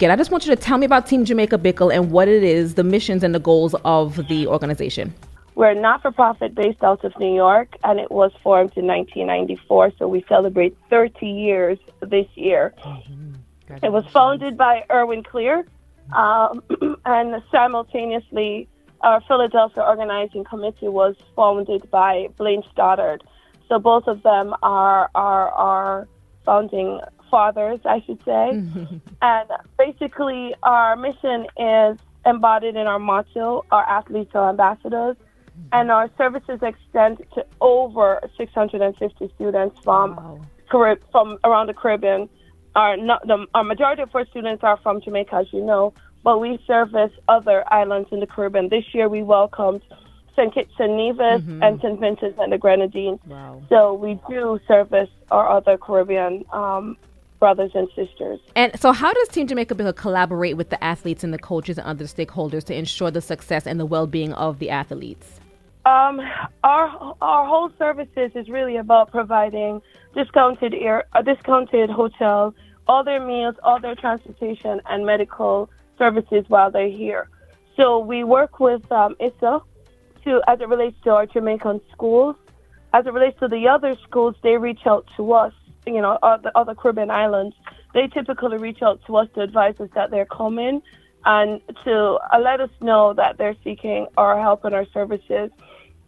I just want you to tell me about Team Jamaica Bickle and what it is, the missions and the goals of the organization. We're a not-for-profit based out of New York, and it was formed in 1994, so we celebrate 30 years this year. It was founded by Erwin Clear, and simultaneously, our Philadelphia organizing committee was founded by Blaine Stoddard. So both of them are our founding fathers, I should say. And basically, our mission is embodied in our motto, our athletes are ambassadors, and our services extend to over 650 students from around the Caribbean. Our majority of our students are from Jamaica, as you know, but we service other islands in the Caribbean. This year, we welcomed St. Kitts and Nevis and St. Vincent and the Grenadines. Wow. So we do service our other Caribbean brothers and sisters. And so how does Team Jamaica Bickle collaborate with the athletes and the coaches and other stakeholders to ensure the success and the well-being of the athletes? Our whole services is really about providing discounted hotel, all their meals, all their transportation, and medical services while they're here. So we work with ISA as it relates to our Jamaican schools. As it relates to the other schools, they reach out to us, the other Caribbean islands. They typically reach out to us to advise us that they're coming and to let us know that they're seeking our help and our services.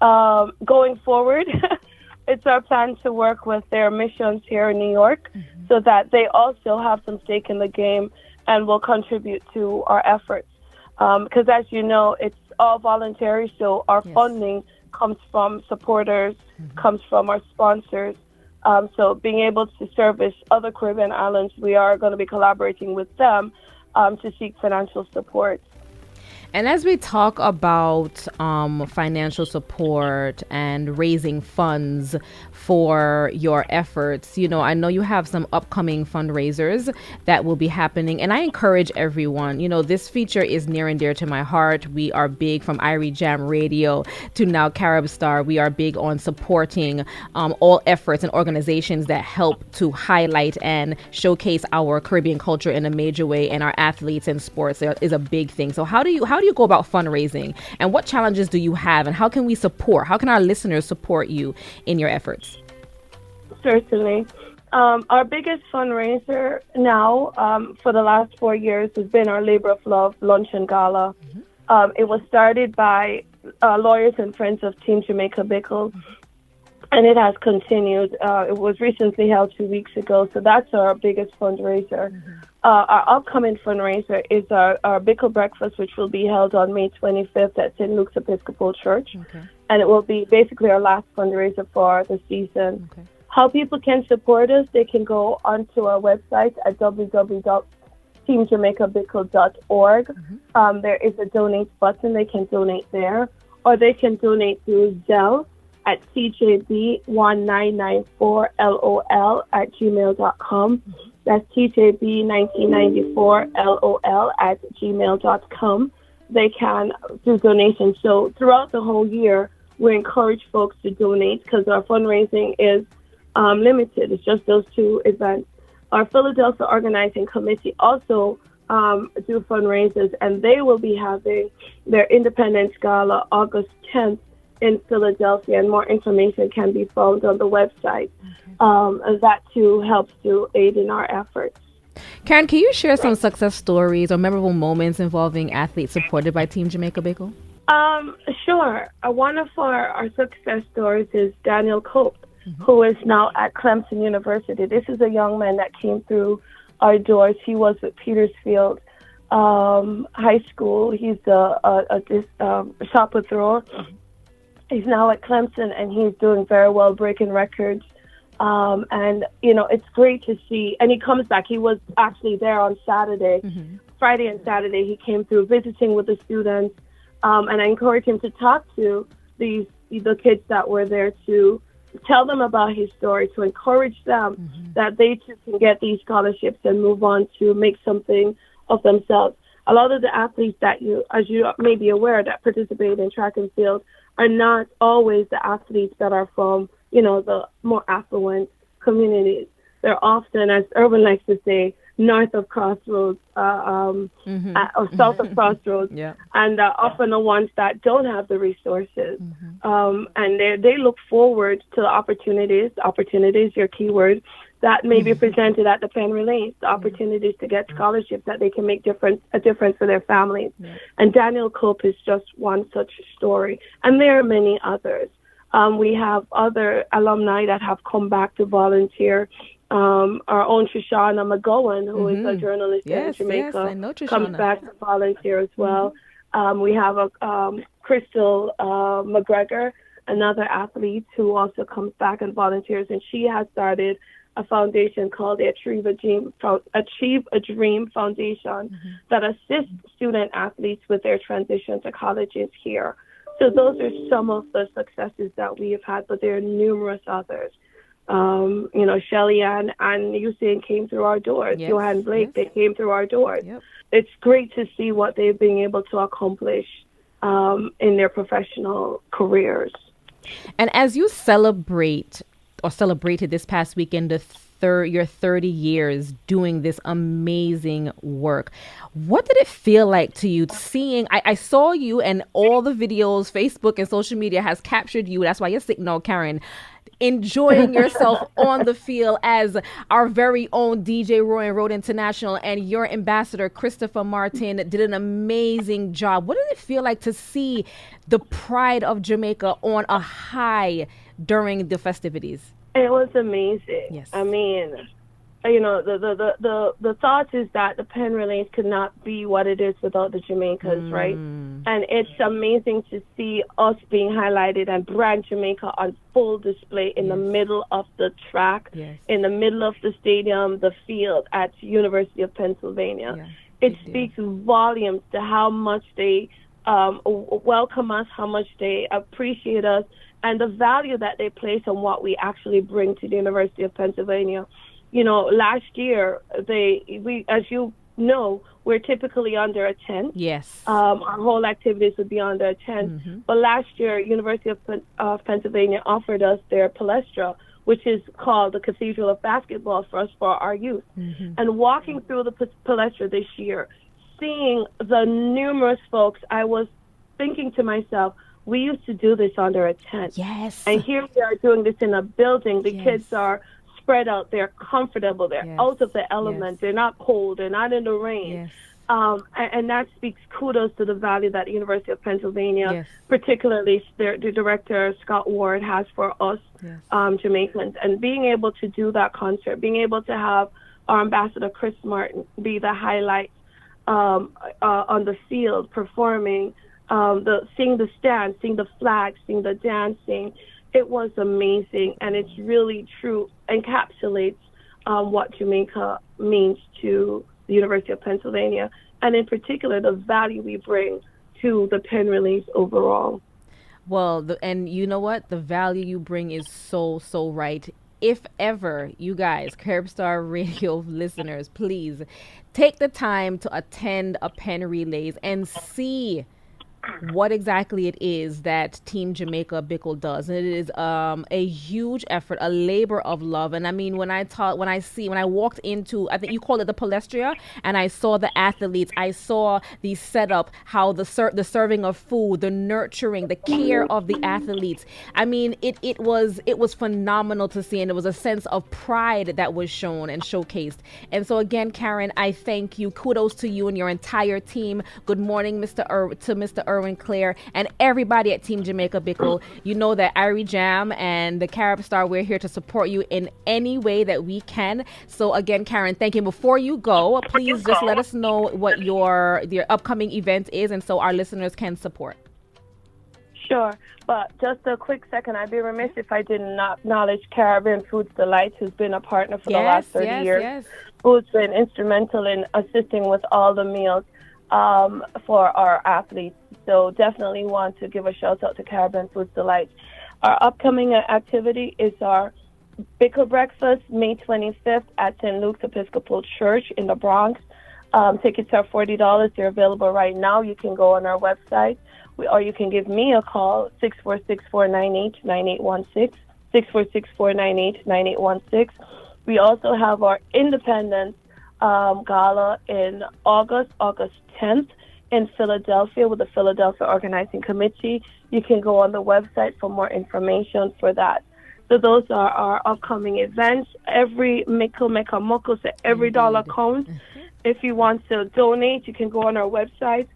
Going forward, it's our plan to work with their missions here in New York so that they also have some stake in the game and will contribute to our efforts. Because as you know, it's all voluntary, so our funding comes from supporters, comes from our sponsors. So being able to service other Caribbean islands, we are going to be collaborating with them to seek financial support. And as we talk about financial support and raising funds for your efforts, I know you have some upcoming fundraisers that will be happening. And I encourage everyone, this feature is near and dear to my heart. We are big from Irie Jam Radio to now Carib Star. We are big on supporting all efforts and organizations that help to highlight and showcase our Caribbean culture in a major way. And our athletes and sports is a big thing. So how do you go about fundraising, and what challenges do you have, and how can our listeners support you in your efforts? Certainly. Our biggest fundraiser now for the last 4 years has been our Labor of Love Luncheon Gala. It was started by lawyers and friends of Team Jamaica Bickle, and it has continued. It was recently held 2 weeks ago, so that's our biggest fundraiser. Our upcoming fundraiser is our Bickle Breakfast, which will be held on May 25th at St. Luke's Episcopal Church. And it will be basically our last fundraiser for the season. How people can support us, they can go onto our website at www.teamjamaicabickle.org. There is a donate button. They can donate there. Or they can donate through Zelle at tjb1994lol@gmail.com. That's tjb1994lol@gmail.com. They can do donations. So throughout the whole year, we encourage folks to donate because our fundraising is limited. It's just those two events. Our Philadelphia Organizing Committee also do fundraisers, and they will be having their Independence Gala August 10th in Philadelphia, and more information can be found on the website. And that too helps to aid in our efforts. Karen, can you share some success stories or memorable moments involving athletes supported by Team Jamaica Bickle? Sure. One of our success stories is Daniel Cope, who is now at Clemson University. This is a young man that came through our doors. He was at Petersfield High School. He's a shot put thrower. He's now at Clemson, and he's doing very well, breaking records. And, it's great to see. And he comes back. He was actually there on Saturday. Friday and Saturday, he came through visiting with the students. And I encourage him to talk to the kids that were there to tell them about his story, to encourage them that they too can get these scholarships and move on to make something of themselves. A lot of the athletes that as you may be aware, that participate in track and field are not always the athletes that are from, the more affluent communities. They're often, as Urban likes to say, north of Crossroads, or south of Crossroads, Yeah. and often the ones that don't have the resources. And they look forward to the opportunities, your keyword, that may be presented at the Penn Relays, the opportunities to get scholarships that they can make a difference for their families. Yeah. And Daniel Cope is just one such story. And there are many others. We have other alumni that have come back to volunteer. Our own Shoshana McGowan, who is a journalist here in Yes, yes, I Jamaica, know comes Trishana. back to volunteer as well. We have a Crystal McGregor, another athlete who also comes back and volunteers, and she has started a foundation called the Achieve a Dream Foundation that assists student athletes with their transition to colleges here. So those are some of the successes that we have had, but there are numerous others. Shelly Ann and Usain came through our doors. Yes, Johan Blake, yes. they came through our doors. Yep. It's great to see what they've been able to accomplish in their professional careers. And as you celebrated this past weekend, your 30 years doing this amazing work, what did it feel like to you seeing? I saw you, and all the videos, Facebook and social media has captured you. That's why you're sitting now, Karen, enjoying yourself on the field as our very own DJ Roy and Road International and your ambassador, Christopher Martin, did an amazing job. What did it feel like to see the pride of Jamaica on a high during the festivities? It was amazing. Yes. I mean, the thought is that the Penn Relays could not be what it is without the Jamaicans, right? And it's amazing to see us being highlighted and brand Jamaica on full display in the middle of the track, in the middle of the stadium, the field at University of Pennsylvania. Yeah, it speaks volumes to how much they welcome us, how much they appreciate us, and the value that they place on what we actually bring to the University of Pennsylvania. Last year, we, as you know, we're typically under a tent. Yes. Our whole activities would be under a tent. But last year, University of Pennsylvania offered us their palestra, which is called the Cathedral of Basketball for us, for our youth. And walking through the palestra this year, seeing the numerous folks, I was thinking to myself, we used to do this under a tent. Yes. And here we are doing this in a building. The kids are spread out. They're comfortable. They're out of the element. They're not cold. They're not in the rain. And that speaks kudos to the value that the University of Pennsylvania, particularly the director, Scott Ward, has for us Jamaicans. And being able to do that concert, being able to have our ambassador, Chris Martin, be the highlight on the field performing, seeing the stand, seeing the flag, seeing the dancing, it was amazing, and it's really true, encapsulates what Jamaica means to the University of Pennsylvania, and in particular, the value we bring to the Penn Relays overall. Well, and you know what? The value you bring is so, so right. If ever you guys, Carib Star Radio listeners, please take the time to attend a Penn Relays and see what exactly it is that Team Jamaica Bickle does. And it is a huge effort, a labor of love. And I mean, when I walked into, I think you call it the palestra, and I saw the athletes, I saw the setup, how the serving of food, the nurturing, the care of the athletes. I mean, it was phenomenal to see, and it was a sense of pride that was shown and showcased. And so again, Karen, I thank you. Kudos to you and your entire team. Good morning, Mr. Irwin Claire, and everybody at Team Jamaica Bickle. You know that Irie Jam and the Carib Star, we're here to support you in any way that we can. So again, Karen, thank you. Before you go, please just let us know what your upcoming event is, and so our listeners can support. Sure, but just a quick second, I'd be remiss if I did not acknowledge Caribbean Foods Delights, who's been a partner for the last 30 years, who's been instrumental in assisting with all the meals for our athletes. So definitely want to give a shout out to Caribbean Foods Delights. Our upcoming activity is our Bickle Breakfast, May 25th at St. Luke's Episcopal Church in the Bronx. Tickets are $40. They're available right now. You can go on our website, or you can give me a call, 646-498-9816, 646-498-9816. We also have our Independence gala in August 10th in Philadelphia with the Philadelphia Organizing Committee. You can go on the website for more information for that. So those are our upcoming events. Every mickle make a muckle, so every dollar Indeed. counts. If you want to donate, you can go on our website,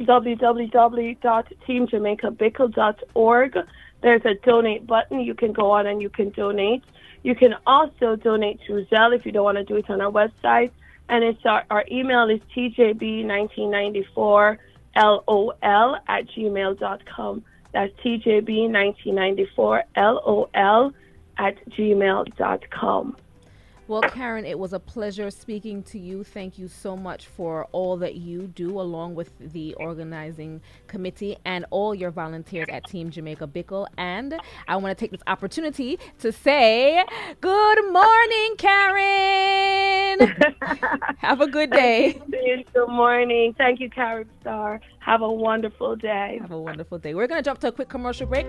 www.teamjamaicabickle.org. There's a donate button. You can go on and you can donate. You can also donate through Zelle if you don't want to do it on our website. And it's our email is tjb1994lol@gmail.com. That's tjb1994lol@gmail.com. Well, Karen, it was a pleasure speaking to you. Thank you so much for all that you do along with the organizing committee and all your volunteers at Team Jamaica Bickle. And I want to take this opportunity to say good morning, Karen. Have a good day. Good morning. Thank you, Carib Star. Have a wonderful day. Have a wonderful day. We're going to jump to a quick commercial break.